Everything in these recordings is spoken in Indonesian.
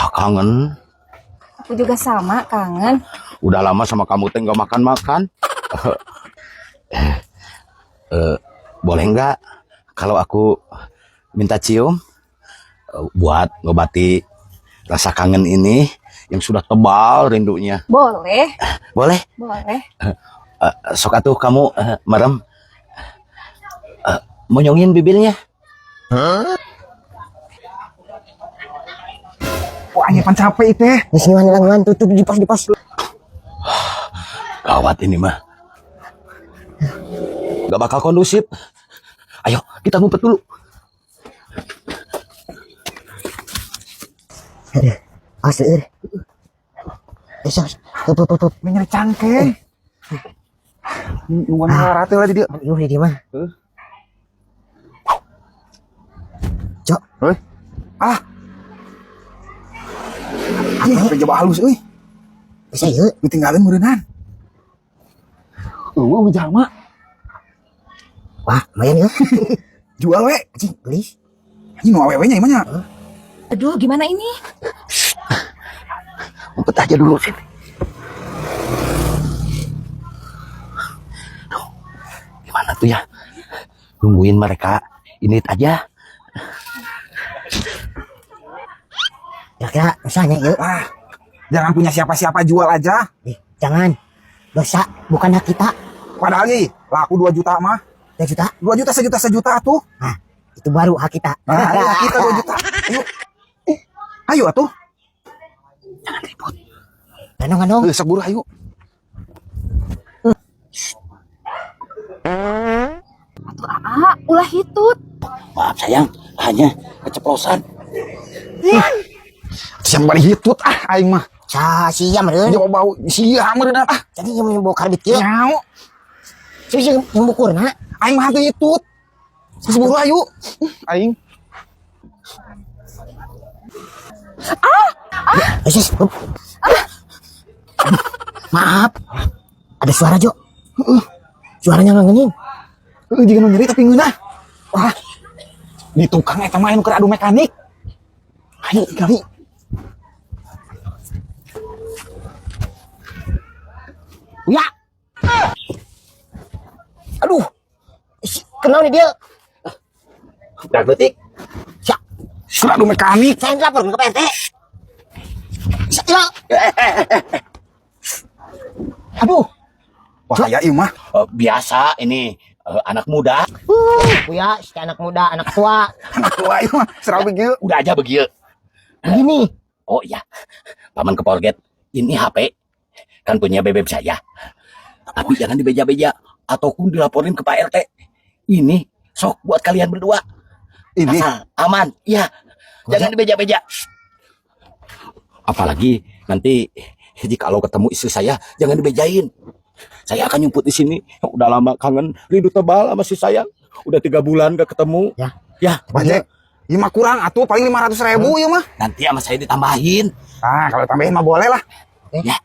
Kangen. Aku juga sama, kangen. Udah lama sama kamu teh nggak makan-makan. Boleh nggak kalau aku minta cium buat ngobati rasa kangen ini yang sudah tebal rindunya? Boleh. Boleh. Boleh. Sok atuh kamu merem monyongin bibirnya. Wah, pan capek itu. Sini langan tutup di pos. Gawat ini mah. Gak bakal kondusif. Ayo, kita ngumpet dulu. Asli. Tup. Menyeri cangkeng. Nuan rata lah dia. Yuk di mah. Cok. Heh. Apa coba halus euy. Bisa yuk. Ditinggalin meureunnan. Eueuh jalma. Wah, lumayan yuk. Jual we. Anjing, gelis. Anjing nu awewe nya ieu mah nya. Aduh, gimana ini? Ngumpet aja dulu sini. Gimana tuh ya? Nungguin mereka ini aja. Kira-kira misalnya yuk. Jangan punya siapa-siapa, jual aja. Jangan. Dosa, bukan hak kita. Padahal nih, laku 2 juta mah. 2 juta. 2 juta sejuta tuh. Nah, itu baru hak kita. Nah, ya, kita 2 juta. Ayo. Ayo atuh. Jangan ribut. Ganong. Sok buru ayo. Ulah hitut. Maaf sayang, hanya keceplosan. Siang bari hitut aing mah. Sia meureun. Coba bau sia meureunnan Jadi yang bawa karbit kieu. Nyao. Sih yang bukurna. Aing mah teu hitut. Sok buru ayo. Aing. Sis. Maaf. Ada suara, Jo. Suaranya ngangenin. Jangan nyeri tapi ngeunah. Wah. Di tukang eta mah anu keur adu mekanik. Ayo kali. Ya. Aduh. Kenal nih dia. Dak detik. Sudah adu mekanik. Saya lapor ke PRT. Ya. Aduh. Wah, ya ieu mah. Biasa ini anak muda. Ya, si anak muda, anak tua. Anak tua ieu mah serabi kieu. Udah aja begitu. Begini. Oh iya, paman keporget. Ini HP kan punya bebek saya. Tapi jangan dibeja-beja ataupun dilaporin ke Pak RT. Ini sok buat kalian berdua. Ini Asal aman, iya. Jangan dibeja-beja. Apalagi nanti jika kalau ketemu istri saya, jangan dibejain. Saya akan nyumput di sini. Udah lama kangen, rindu tebal sama si sayang. Udah 3 bulan gak ketemu. Ya, Bajek. Ieu mah kurang atuh paling 500.000 ieu mah. nanti sama saya ditambahin. Kalau tambahin mah boleh lah. Ya,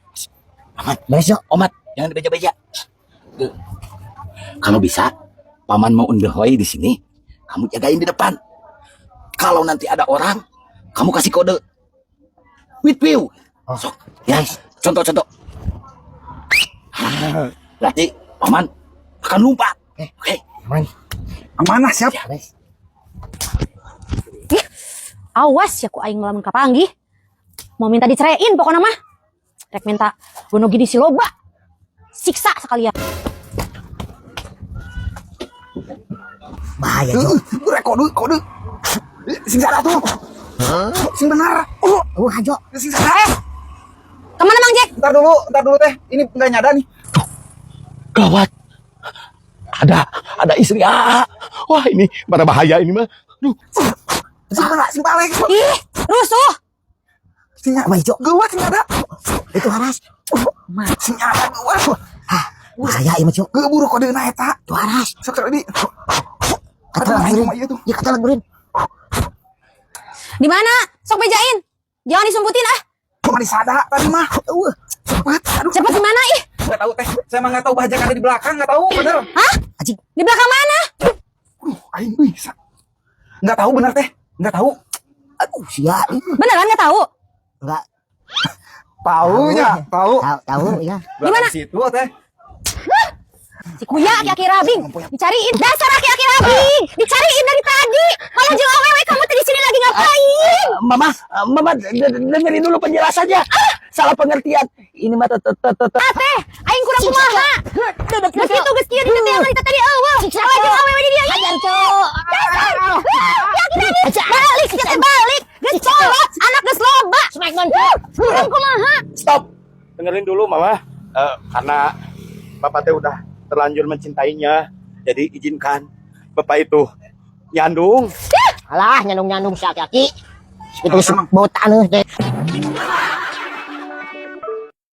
aman. Besok. Omat, jangan dibeja-beja. Kalau bisa, paman mau undehoy di sini, kamu jagain di depan. Kalau nanti ada orang, kamu kasih kode. With you. Sok, ya, contoh-contoh. Berarti paman akan lompat. Oke. Amanah siap. Awas ya ku aing ngelamun ka panggih. Mau minta diceraiin pokoknya mah. Rek minta bunuh gini si loba. Siksa sekalian. Bahaya, Jo. Kode. Sing salah tuh. Sing benar. Jo. Sing salah. Kemana Mang Jack? Ntar dulu teh. Ini enggak nyada nih. Gawat. Ada istri AA. Wah, ini pada bahaya ini mah. Duh. Sing balik. Ih, rusuh. Sing Apa, Jo? gawat sing ada. Itu Haras. Sing ada gawat. Bahaya ieu mah, Jo. Geburu kode na eta. Itu Haras. Sok tadi. Kata main lagurin. sama ieu tuh. Ya kata lagurin. Di mana? Sok bejain. Jangan disumputin ah. Cuma di sada tadi mah. Cepet. Aduh. Cepet di mana ih? Enggak tahu teh. Saya mah enggak tahu Bajak ada di belakang, enggak tahu bener. Hah? Anjing. Di belakang mana? Aing bisa. Enggak tahu bener teh. Enggak tahu. Aduh, sia. Beneran nggak tahu? Enggak. Taunya, tahu. Tahu ya. Gimana? Situ teh. Si Kuya aki-aki rabing. Dicariin. Dasar aki-aki rabing. Dicariin dari tadi. Malah jeung awewe kamu tadi sini lagi ngapain? Mama dengerin dulu penjelasannya. Salah pengertian. Ini mah Teh, aing kurang kumaha. Geus kitu geus kieu di teh yang tadi eueuh. Malah jeung awewe di dia. Hajar, Cuk. Balik, kita balik. Geus colot, anak geus loba. Smackdown. Kurang kumaha. Stop. Dengerin dulu Mama. Karena Bapak teh udah terlanjur mencintainya. Jadi izinkan Bapak itu nyandung. Alah, nyandung-nyandung si aki-aki. Itu botan teh.